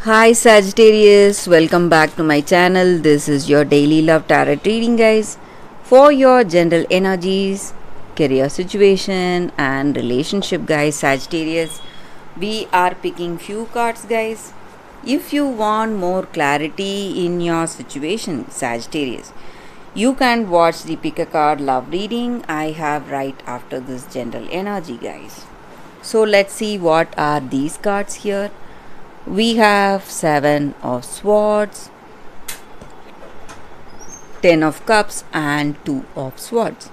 Hi Sagittarius, welcome back to my channel. This is your daily love tarot reading, guys. For your general energies, career situation, and relationship, guys. Sagittarius, we are picking few cards, guys. If you want more clarity in your situation, Sagittarius, you can watch the pick a card love reading I have right after this general energy, guys. So let's see what are these cards here. We have 7 of swords, 10 of cups, and 2 of swords.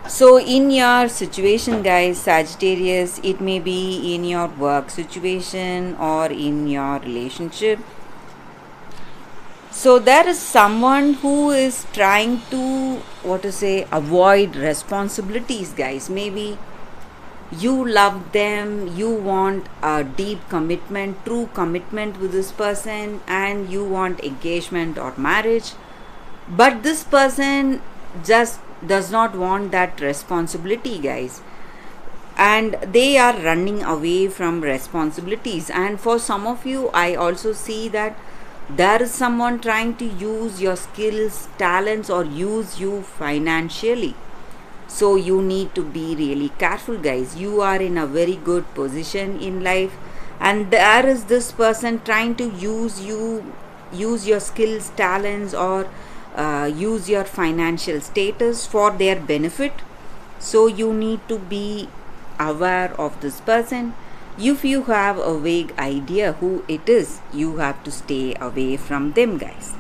So in your situation, guys, Sagittarius, it may be in your work situation or in your relationship. So there is someone who is trying to avoid responsibilities, guys. Maybe you love them, you want a deep commitment, true commitment with this person, and you want engagement or marriage, but this person just does not want that responsibility, guys, and they are running away from responsibilities. And for some of you, I also see that there is someone trying to use your skills, talents, or use you financially. So you need to be really careful, guys. You are in a very good position in life, and there is this person trying to use you, use your skills, talents, or use your financial status for their benefit. So you need to be aware of this person. If you have a vague idea who it is, you have to stay away from them, guys.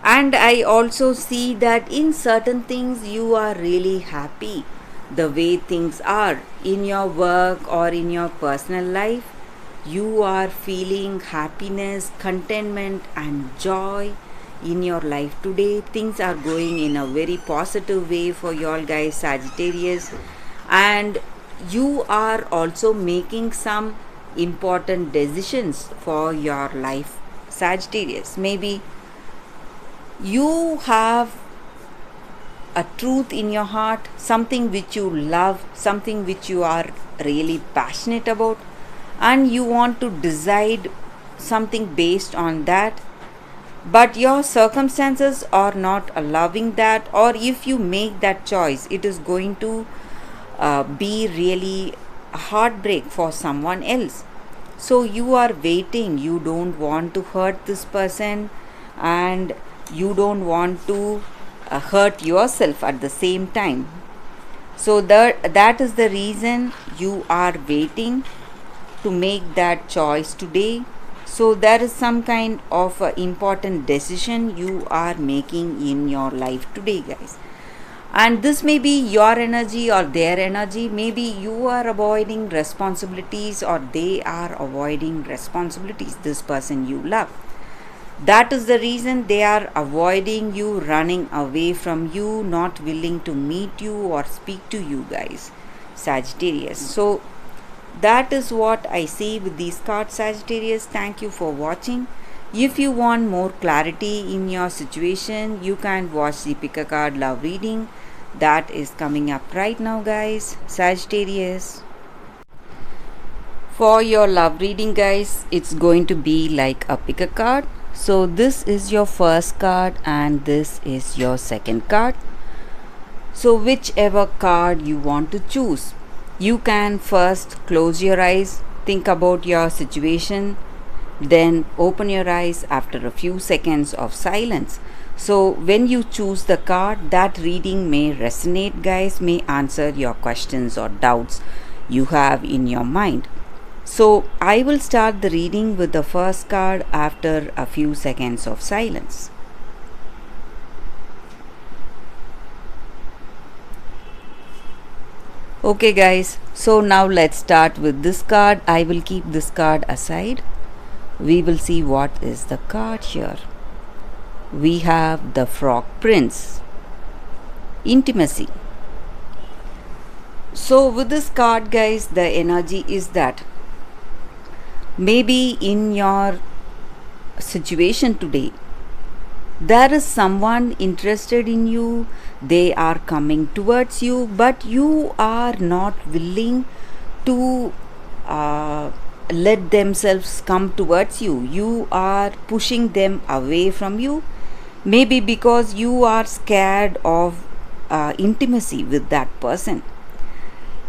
And I also see that in certain things you are really happy the way things are in your work or in your personal life. You are feeling happiness, contentment, and joy in your life today. Things are going in a very positive way for y'all, guys, Sagittarius. And you are also making some important decisions for your life, Sagittarius. Maybe you have a truth in your heart, something which you love, something which you are really passionate about, and you want to decide something based on that, but your circumstances are not allowing that, or if you make that choice, it is going to be really a heartbreak for someone else. So you are waiting, you don't want to hurt this person, and you don't want to hurt yourself at the same time. So that is the reason you are waiting to make that choice today. So there is some kind of important decision you are making in your life today, guys. And this may be your energy or their energy. Maybe you are avoiding responsibilities or they are avoiding responsibilities, this person you love. That is the reason they are avoiding you, running away from you, not willing to meet you or speak to you, guys, Sagittarius. So that is what I see with these cards, Sagittarius. Thank you for watching. If you want more clarity in your situation, you can watch the pick a card love reading that is coming up right now, guys, Sagittarius. For your love reading, guys, it's going to be like a pick a card. So this is your first card and this is your second card. So whichever card you want to choose, you can first close your eyes, think about your situation, then open your eyes after a few seconds of silence. So when you choose the card, that reading may resonate, guys, may answer your questions or doubts you have in your mind. So I will start the reading with the first card after a few seconds of silence. Okay, guys, so now let's start with this card. I will keep this card aside. We will see what is the card here. We have the Frog Prince, intimacy. So with this card, guys, the energy is that maybe in your situation today, there is someone interested in you, they are coming towards you, but you are not willing to let themselves come towards you. You are pushing them away from you, maybe because you are scared of intimacy with that person.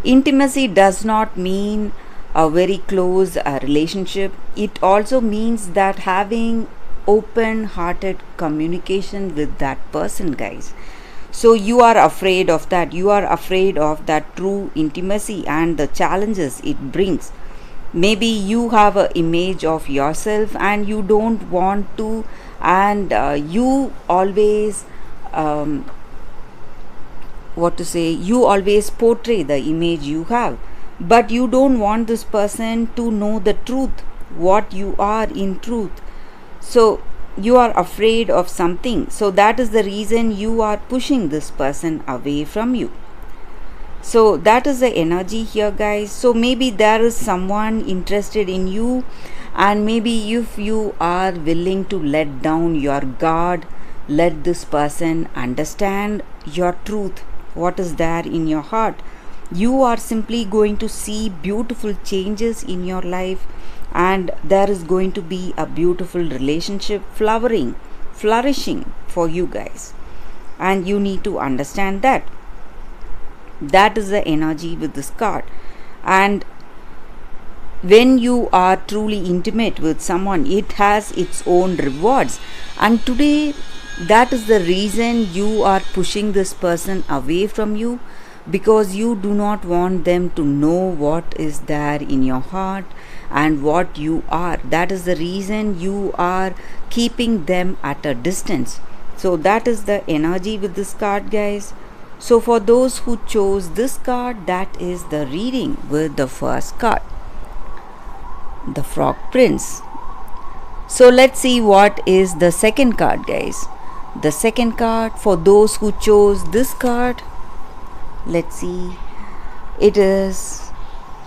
Intimacy does not mean a very close relationship. It also means that having open hearted communication with that person, guys. So you are afraid of that. You are afraid of that true intimacy and the challenges it brings. Maybe you have an image of yourself and you don't want to, and you always you always portray the image you have, but you don't want this person to know the truth, what you are in truth. So you are afraid of something, so that is the reason you are pushing this person away from you. So that is the energy here, guys. So maybe there is someone interested in you, and maybe if you are willing to let down your guard, let this person understand your truth, what is there in your heart, you are simply going to see beautiful changes in your life, and there is going to be a beautiful relationship flourishing for you guys. And you need to understand that. That is the energy with this card. And when you are truly intimate with someone, it has its own rewards. And today, that is the reason you are pushing this person away from you, because you do not want them to know what is there in your heart and what you are. That is the reason you are keeping them at a distance. So that is the energy with this card, guys. So for those who chose this card, that is the reading with the first card, the Frog Prince. So let's see what is the second card, guys. The second card, for those who chose this card, let's see, it is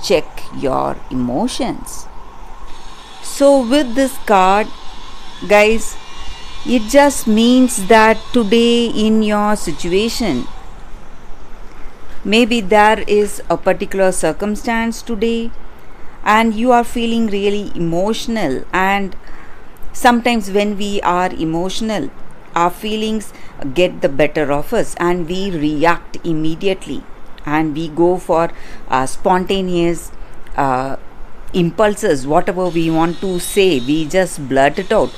check your emotions. So with this card, guys, it just means that today in your situation, maybe there is a particular circumstance today and you are feeling really emotional. And sometimes when we are emotional, our feelings get the better of us and we react immediately, and we go for spontaneous impulses. Whatever we want to say, we just blurt it out.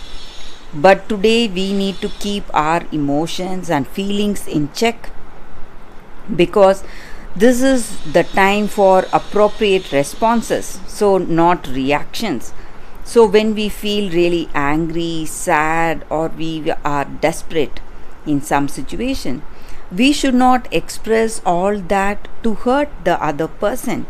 But today we need to keep our emotions and feelings in check, because this is the time for appropriate responses, so not reactions. So when we feel really angry, sad, or we are desperate in some situation, we should not express all that to hurt the other person.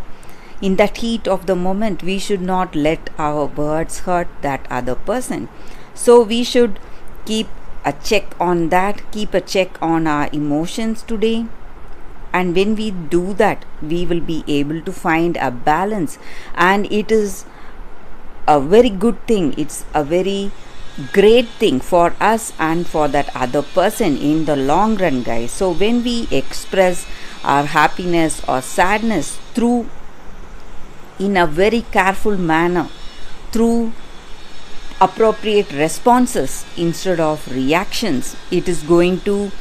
In that heat of the moment, we should not let our words hurt that other person. So we should keep a check on that, keep a check on our emotions today. And when we do that, we will be able to find a balance, and it is a very good thing. It's a very great thing for us and for that other person in the long run, guys. So when we express our happiness or sadness through in a very careful manner, through appropriate responses instead of reactions, it is going to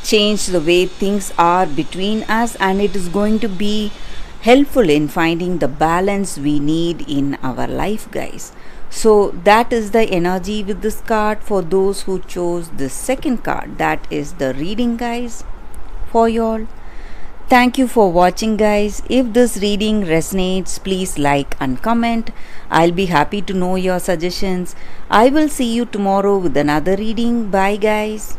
change the way things are between us, and it is going to be helpful in finding the balance we need in our life, guys. So that is the energy with this card for those who chose the second card. That is the reading, guys, for y'all. Thank you for watching, guys. If this reading resonates, please like and comment. I'll be happy to know your suggestions. I will see you tomorrow with another reading. Bye, guys.